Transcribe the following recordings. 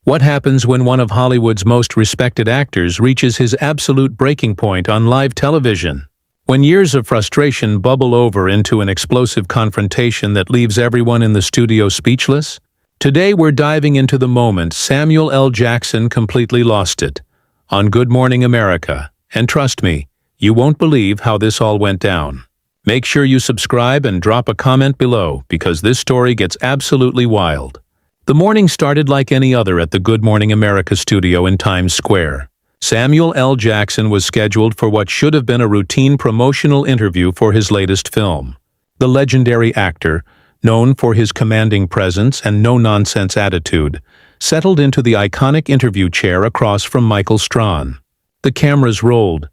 What happens when one of Hollywood's most respected actors reaches his absolute breaking point on live television? When years of frustration bubble over into an explosive confrontation that leaves everyone in the studio speechless? Today we're diving into the moment Samuel L. Jackson completely lost it on Good Morning America. And trust me, you won't believe how this all went down. Make sure you subscribe and drop a comment below because this story gets absolutely wild. The morning started like any other at the Good Morning America studio in Times Square. Samuel L. Jackson was scheduled for what should have been a routine promotional interview for his latest film. The legendary actor, known for his commanding presence and no-nonsense attitude, settled into the iconic interview chair across from Michael Strahan. The cameras rolled.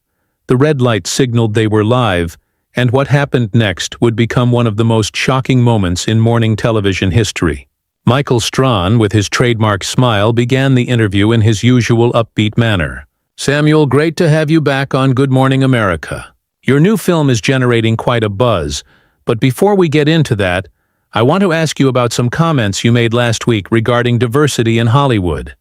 The red light signaled they were live, and what happened next would become one of the most shocking moments in morning television history. Michael Strahan, with his trademark smile, began the interview in his usual upbeat manner. "Samuel, great to have you back on Good Morning America. Your new film is generating quite a buzz, but before we get into that, I want to ask you about some comments you made last week regarding diversity in Hollywood."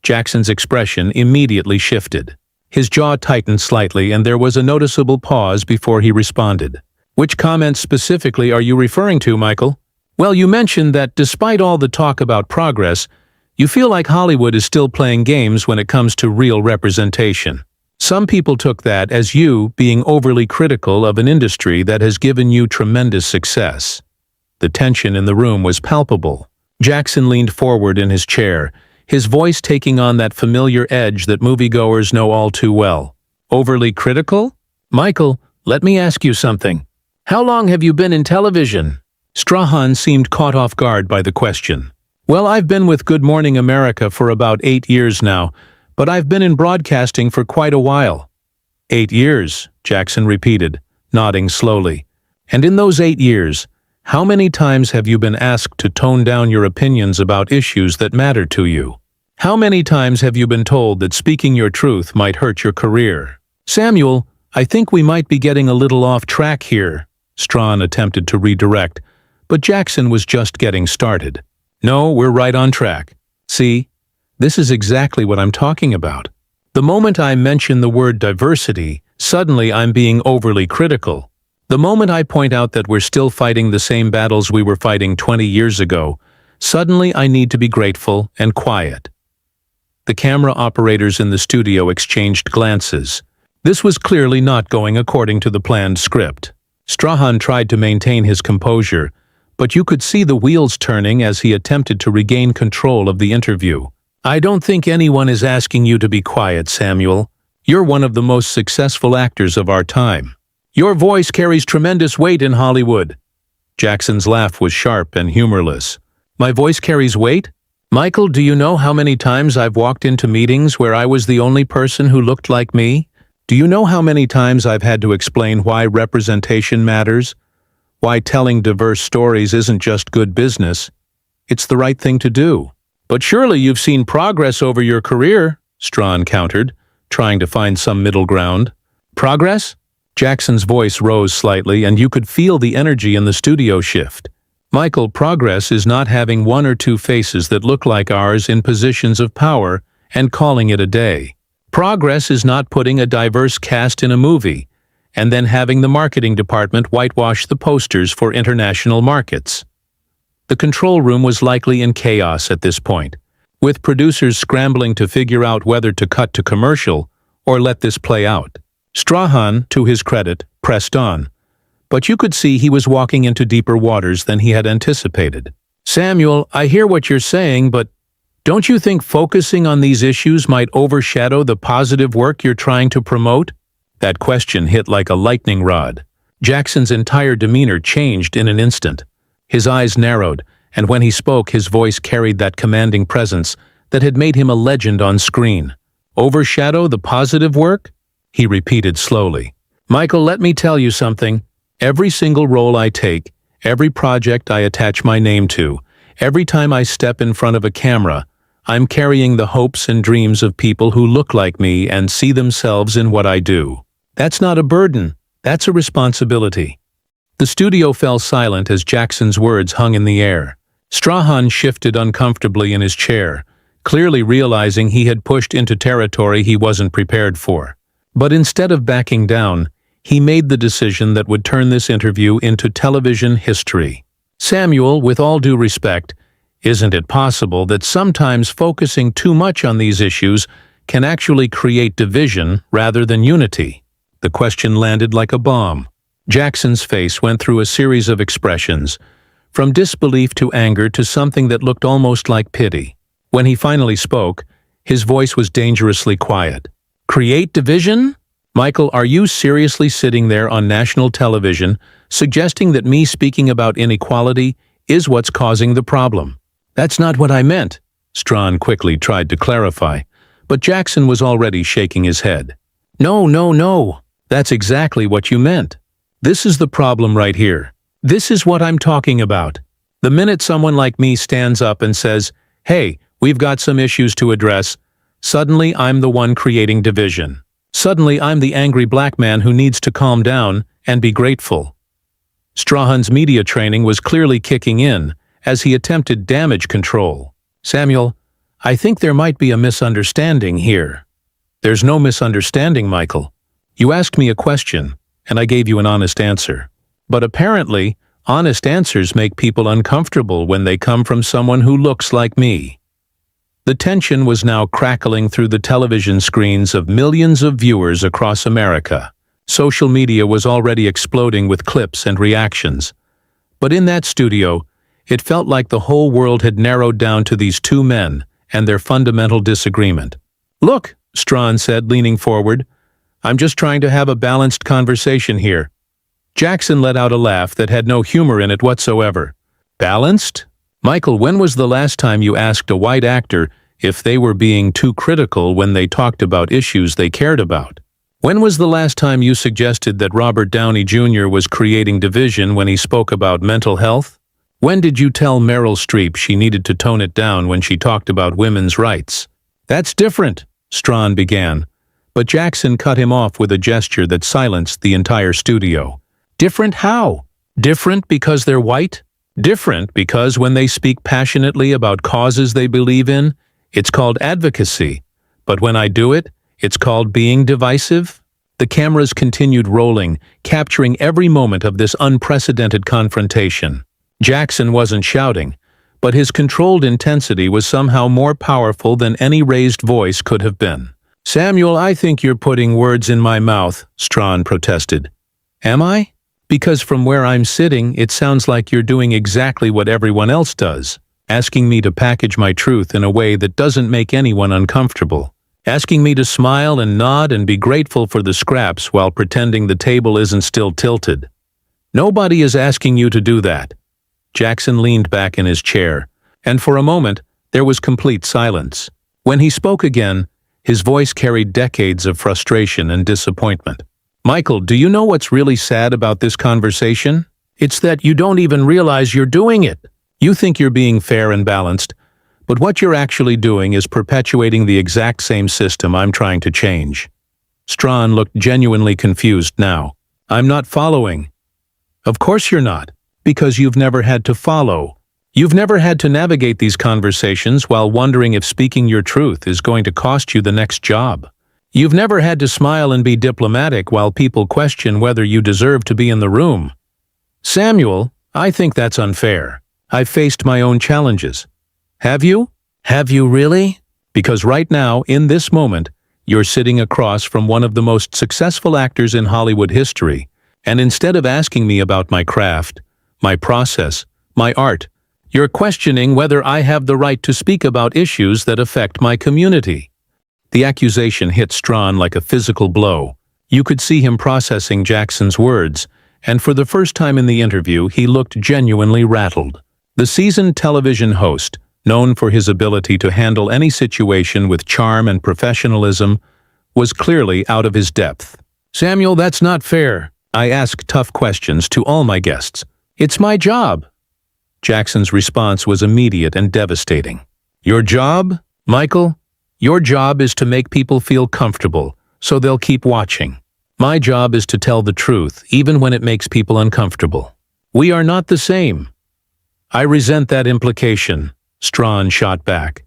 Jackson's expression immediately shifted. His jaw tightened slightly and there was a noticeable pause before he responded. "Which comments specifically are you referring to, Michael?" "Well, you mentioned that despite all the talk about progress, you feel like Hollywood is still playing games when it comes to real representation. Some people took that as you being overly critical of an industry that has given you tremendous success." The tension in the room was palpable. Jackson leaned forward in his chair, his voice taking on that familiar edge that moviegoers know all too well. "Overly critical? Michael, let me ask you something. How long have you been in television?" Strahan seemed caught off guard by the question. "Well, I've been with Good Morning America for about 8 years now, but I've been in broadcasting for quite a while." 8 years, Jackson repeated, nodding slowly. "And in those 8 years, how many times have you been asked to tone down your opinions about issues that matter to you? How many times have you been told that speaking your truth might hurt your career?" "Samuel, I think we might be getting a little off track here," Strahan attempted to redirect, but Jackson was just getting started. "No, we're right on track. See, this is exactly what I'm talking about. The moment I mention the word diversity, suddenly I'm being overly critical. The moment I point out that we're still fighting the same battles we were fighting 20 years ago, suddenly I need to be grateful and quiet." The camera operators in the studio exchanged glances. This was clearly not going according to the planned script. Strahan tried to maintain his composure, but you could see the wheels turning as he attempted to regain control of the interview. "I don't think anyone is asking you to be quiet, Samuel. You're one of the most successful actors of our time. Your voice carries tremendous weight in Hollywood." Jackson's laugh was sharp and humorless. "My voice carries weight? Michael, do you know how many times I've walked into meetings where I was the only person who looked like me? Do you know how many times I've had to explain why representation matters? Why telling diverse stories isn't just good business? It's the right thing to do." "But surely you've seen progress over your career," Strahan countered, trying to find some middle ground. "Progress?" Jackson's voice rose slightly and you could feel the energy in the studio shift. "Michael, progress is not having one or two faces that look like ours in positions of power and calling it a day. Progress is not putting a diverse cast in a movie and then having the marketing department whitewash the posters for international markets." The control room was likely in chaos at this point, with producers scrambling to figure out whether to cut to commercial or let this play out. Strahan, to his credit, pressed on, but you could see he was walking into deeper waters than he had anticipated. "Samuel, I hear what you're saying, but don't you think focusing on these issues might overshadow the positive work you're trying to promote?" That question hit like a lightning rod. Jackson's entire demeanor changed in an instant. His eyes narrowed, and when he spoke, his voice carried that commanding presence that had made him a legend on screen. "Overshadow the positive work?" he repeated slowly. "Michael, let me tell you something. Every single role I take, every project I attach my name to, every time I step in front of a camera, I'm carrying the hopes and dreams of people who look like me and see themselves in what I do. That's not a burden, that's a responsibility." The studio fell silent as Jackson's words hung in the air. Strahan shifted uncomfortably in his chair, clearly realizing he had pushed into territory he wasn't prepared for. But instead of backing down, he made the decision that would turn this interview into television history. Samuel, with all due respect, isn't it possible that sometimes focusing too much on these issues can actually create division rather than unity? The question landed like a bomb. Jackson's face went through a series of expressions, from disbelief to anger to something that looked almost like pity. When he finally spoke, his voice was dangerously quiet. Create division? Michael, are you seriously sitting there on national television suggesting that me speaking about inequality is what's causing the problem? That's not what I meant, Strahan quickly tried to clarify, but Jackson was already shaking his head. No, that's exactly what you meant. This is the problem right here. This is what I'm talking about. The minute someone like me stands up and says, "Hey, we've got some issues to address," suddenly I'm the one creating division. Suddenly I'm the angry black man who needs to calm down and be grateful. Strahan's media training was clearly kicking in as he attempted damage control. Samuel, I think there might be a misunderstanding here. There's no misunderstanding, Michael. You asked me a question, and I gave you an honest answer. But apparently, honest answers make people uncomfortable when they come from someone who looks like me. The tension was now crackling through the television screens of millions of viewers across America. Social media was already exploding with clips and reactions. But in that studio, it felt like the whole world had narrowed down to these two men and their fundamental disagreement. "Look," Strahan said, leaning forward, "I'm just trying to have a balanced conversation here." Jackson let out a laugh that had no humor in it whatsoever. Balanced? Michael, when was the last time you asked a white actor if they were being too critical when they talked about issues they cared about? When was the last time you suggested that Robert Downey Jr. was creating division when he spoke about mental health? When did you tell Meryl Streep she needed to tone it down when she talked about women's rights? That's different, Strahan began, but Jackson cut him off with a gesture that silenced the entire studio. Different how? Different because they're white? Different because when they speak passionately about causes they believe in, it's called advocacy. But when I do it, it's called being divisive? The cameras continued rolling, capturing every moment of this unprecedented confrontation. Jackson wasn't shouting, but his controlled intensity was somehow more powerful than any raised voice could have been. Samuel, I think you're putting words in my mouth, Strahan protested. Am I? Because from where I'm sitting, it sounds like you're doing exactly what everyone else does, asking me to package my truth in a way that doesn't make anyone uncomfortable, asking me to smile and nod and be grateful for the scraps while pretending the table isn't still tilted. Nobody is asking you to do that. Jackson leaned back in his chair, and for a moment, there was complete silence. When he spoke again, his voice carried decades of frustration and disappointment. Michael, do you know what's really sad about this conversation? It's that you don't even realize you're doing it. You think you're being fair and balanced, but what you're actually doing is perpetuating the exact same system I'm trying to change. Strahan looked genuinely confused now. I'm not following. Of course you're not, because you've never had to follow. You've never had to navigate these conversations while wondering if speaking your truth is going to cost you the next job. You've never had to smile and be diplomatic while people question whether you deserve to be in the room. Samuel, I think that's unfair. I've faced my own challenges. Have you? Have you really? Because right now, in this moment, you're sitting across from one of the most successful actors in Hollywood history, and instead of asking me about my craft, my process, my art, you're questioning whether I have the right to speak about issues that affect my community. The accusation hit Strahan like a physical blow. You could see him processing Jackson's words, and for the first time in the interview, he looked genuinely rattled. The seasoned television host, known for his ability to handle any situation with charm and professionalism, was clearly out of his depth. Samuel, that's not fair. I ask tough questions to all my guests. It's my job. Jackson's response was immediate and devastating. Your job, Michael? Your job is to make people feel comfortable, so they'll keep watching. My job is to tell the truth, even when it makes people uncomfortable. We are not the same. I resent that implication, Strahan shot back,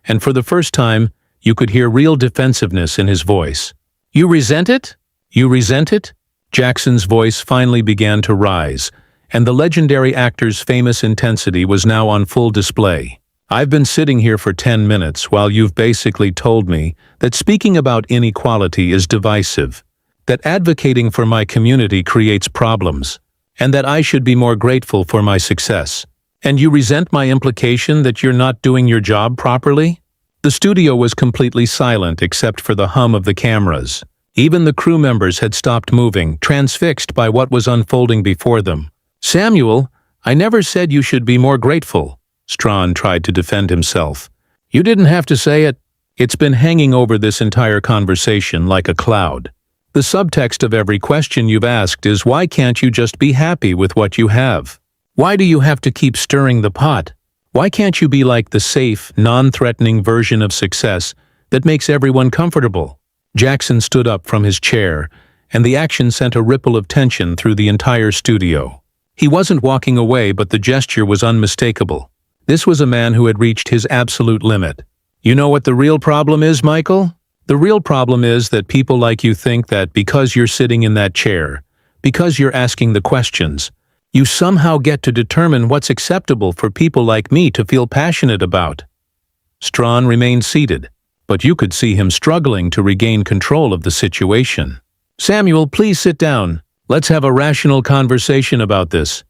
and for the first time, you could hear real defensiveness in his voice. "You resent it? You resent it?" Jackson's voice finally began to rise, and the legendary actor's famous intensity was now on full display. "I've been sitting here for 10 minutes while you've basically told me that speaking about inequality is divisive, that advocating for my community creates problems, and that I should be more grateful for my success. And you resent my implication that you're not doing your job properly?" The studio was completely silent except for the hum of the cameras. Even the crew members had stopped moving, transfixed by what was unfolding before them. "Samuel, I never said you should be more grateful," Strahan tried to defend himself. "You didn't have to say it. It's been hanging over this entire conversation like a cloud. The subtext of every question you've asked is, why can't you just be happy with what you have? Why do you have to keep stirring the pot? Why can't you be like the safe, non-threatening version of success that makes everyone comfortable?" Jackson stood up from his chair, and the action sent a ripple of tension through the entire studio. He wasn't walking away, but the gesture was unmistakable. This was a man who had reached his absolute limit. "You know what the real problem is, Michael? The real problem is that people like you think that because you're sitting in that chair, because you're asking the questions, you somehow get to determine what's acceptable for people like me to feel passionate about." Strahan remained seated, but you could see him struggling to regain control of the situation. "Samuel, please sit down. Let's have a rational conversation about this."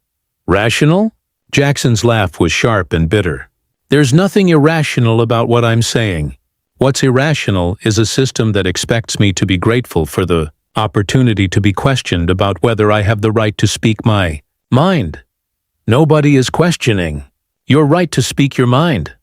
"Rational?" Jackson's laugh was sharp and bitter. "There's nothing irrational about what I'm saying. What's irrational is a system that expects me to be grateful for the opportunity to be questioned about whether I have the right to speak my mind. Nobody is questioning your right to speak your mind,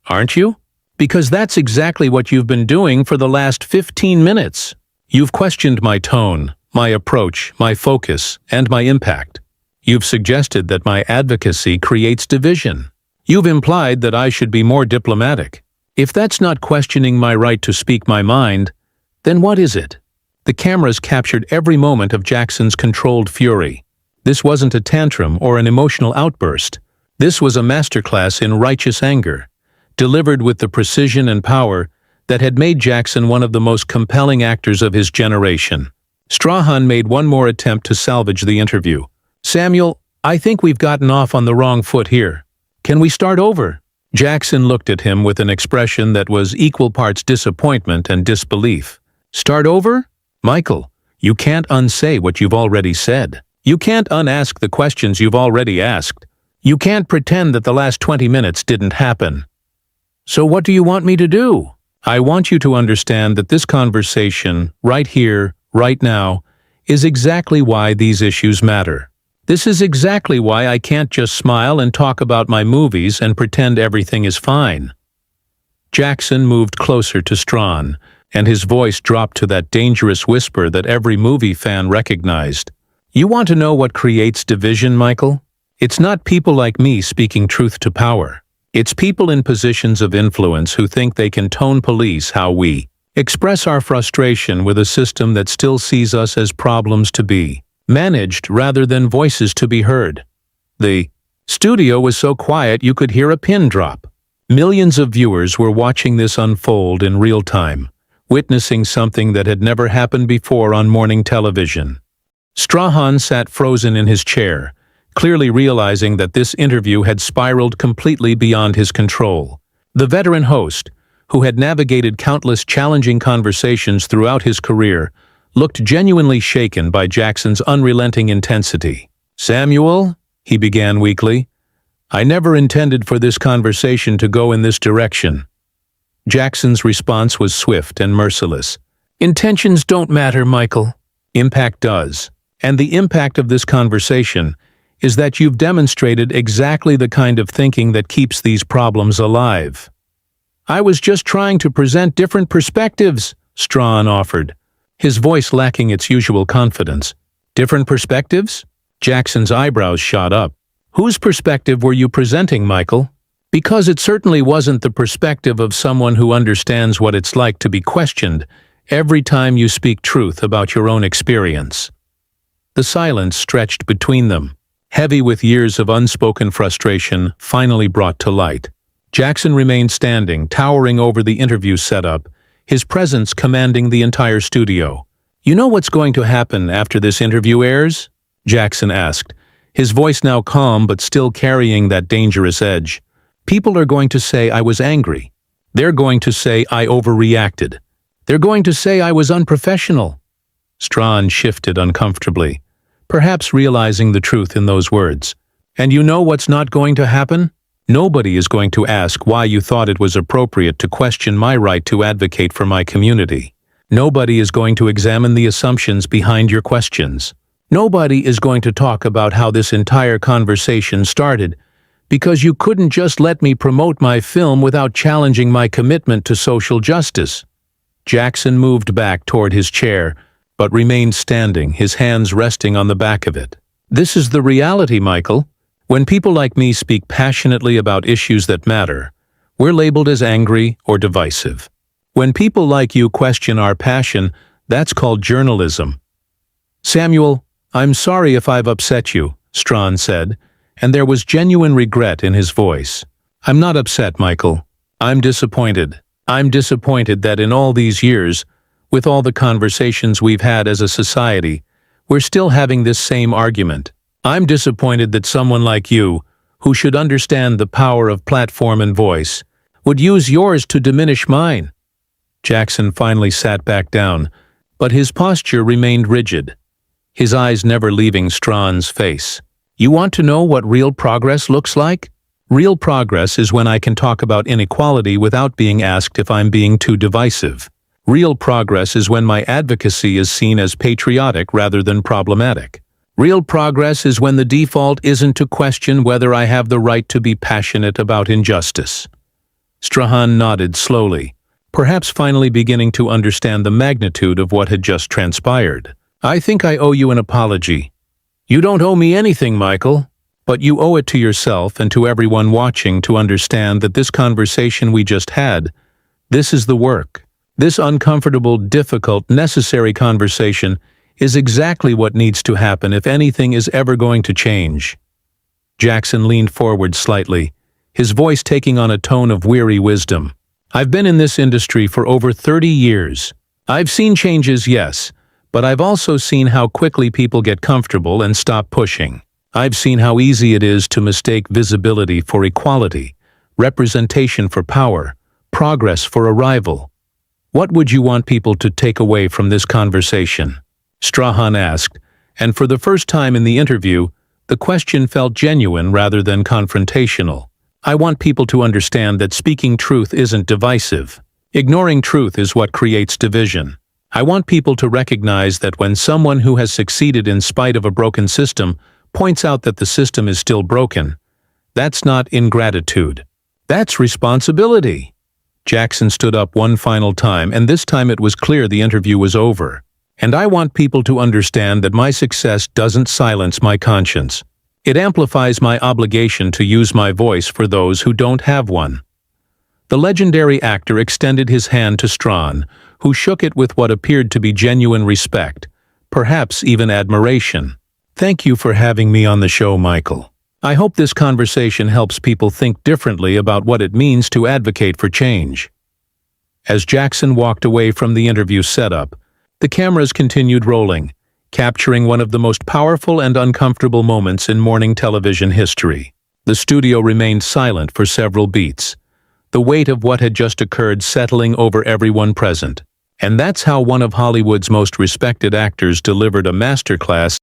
aren't you? Because that's exactly what you've been doing for the last 15 minutes. You've questioned my tone, my approach, my focus, and my impact. You've suggested that my advocacy creates division. You've implied that I should be more diplomatic. If that's not questioning my right to speak my mind, then what is it?" The cameras captured every moment of Jackson's controlled fury. This wasn't a tantrum or an emotional outburst. This was a masterclass in righteous anger, delivered with the precision and power that had made Jackson one of the most compelling actors of his generation. Strahan made one more attempt to salvage the interview. "Samuel, I think we've gotten off on the wrong foot here. Can we start over?" Jackson looked at him with an expression that was equal parts disappointment and disbelief. "Start over? Michael, you can't unsay what you've already said. You can't unask the questions you've already asked. You can't pretend that the last 20 minutes didn't happen. So what do you want me to do?" "I want you to understand that this conversation, right here, right now, is exactly why these issues matter. This is exactly why I can't just smile and talk about my movies and pretend everything is fine." Jackson moved closer to Strahan, and his voice dropped to that dangerous whisper that every movie fan recognized. "You want to know what creates division, Michael? It's not people like me speaking truth to power. It's people in positions of influence who think they can tone police how we express our frustration with a system that still sees us as problems to be managed rather than voices to be heard." The studio was so quiet you could hear a pin drop. Millions of viewers were watching this unfold in real time, witnessing something that had never happened before on morning television. Strahan sat frozen in his chair, clearly realizing that this interview had spiraled completely beyond his control. The veteran host, who had navigated countless challenging conversations throughout his career, looked genuinely shaken by Jackson's unrelenting intensity. "Samuel," he began weakly, "I never intended for this conversation to go in this direction." Jackson's response was swift and merciless. "Intentions don't matter, Michael. Impact does. And the impact of this conversation is that you've demonstrated exactly the kind of thinking that keeps these problems alive." "I was just trying to present different perspectives," Strahan offered, his voice lacking its usual confidence. "Different perspectives?" Jackson's eyebrows shot up. "Whose perspective were you presenting, Michael? Because it certainly wasn't the perspective of someone who understands what it's like to be questioned every time you speak truth about your own experience." The silence stretched between them, heavy with years of unspoken frustration finally brought to light. Jackson remained standing, towering over the interview setup, his presence commanding the entire studio. "You know what's going to happen after this interview airs?" Jackson asked, his voice now calm but still carrying that dangerous edge. "People are going to say I was angry. They're going to say I overreacted. They're going to say I was unprofessional." Strahan shifted uncomfortably, perhaps realizing the truth in those words. "And you know what's not going to happen? Nobody is going to ask why you thought it was appropriate to question my right to advocate for my community. Nobody is going to examine the assumptions behind your questions. Nobody is going to talk about how this entire conversation started because you couldn't just let me promote my film without challenging my commitment to social justice." Jackson moved back toward his chair, but remained standing, his hands resting on the back of it. "This is the reality, Michael. When people like me speak passionately about issues that matter, we're labeled as angry or divisive. When people like you question our passion, that's called journalism." "Samuel, I'm sorry if I've upset you," Strahan said, and there was genuine regret in his voice. "I'm not upset, Michael. I'm disappointed. I'm disappointed that in all these years, with all the conversations we've had as a society, we're still having this same argument. I'm disappointed that someone like you, who should understand the power of platform and voice, would use yours to diminish mine." Jackson finally sat back down, but his posture remained rigid, his eyes never leaving Strahan's face. "You want to know what real progress looks like? Real progress is when I can talk about inequality without being asked if I'm being too divisive. Real progress is when my advocacy is seen as patriotic rather than problematic. Real progress is when the default isn't to question whether I have the right to be passionate about injustice." Strahan nodded slowly, perhaps finally beginning to understand the magnitude of what had just transpired. "I think I owe you an apology." "You don't owe me anything, Michael, but you owe it to yourself and to everyone watching to understand that this conversation we just had, this is the work. This uncomfortable, difficult, necessary conversation is exactly what needs to happen if anything is ever going to change." Jackson leaned forward slightly, his voice taking on a tone of weary wisdom. "I've been in this industry for over 30 years. I've seen changes, yes, but I've also seen how quickly people get comfortable and stop pushing. I've seen how easy it is to mistake visibility for equality, representation for power, progress for a rival. What would you want people to take away from this conversation?" Strahan asked, and for the first time in the interview, the question felt genuine rather than confrontational. "I want people to understand that speaking truth isn't divisive. Ignoring truth is what creates division. I want people to recognize that when someone who has succeeded in spite of a broken system points out that the system is still broken, that's not ingratitude. That's responsibility." Jackson stood up one final time, and this time it was clear the interview was over. "And I want people to understand that my success doesn't silence my conscience. It amplifies my obligation to use my voice for those who don't have one." The legendary actor extended his hand to Strahan, who shook it with what appeared to be genuine respect, perhaps even admiration. "Thank you for having me on the show, Michael. I hope this conversation helps people think differently about what it means to advocate for change." As Jackson walked away from the interview setup, the cameras continued rolling, capturing one of the most powerful and uncomfortable moments in morning television history. The studio remained silent for several beats, the weight of what had just occurred settling over everyone present. And that's how one of Hollywood's most respected actors delivered a masterclass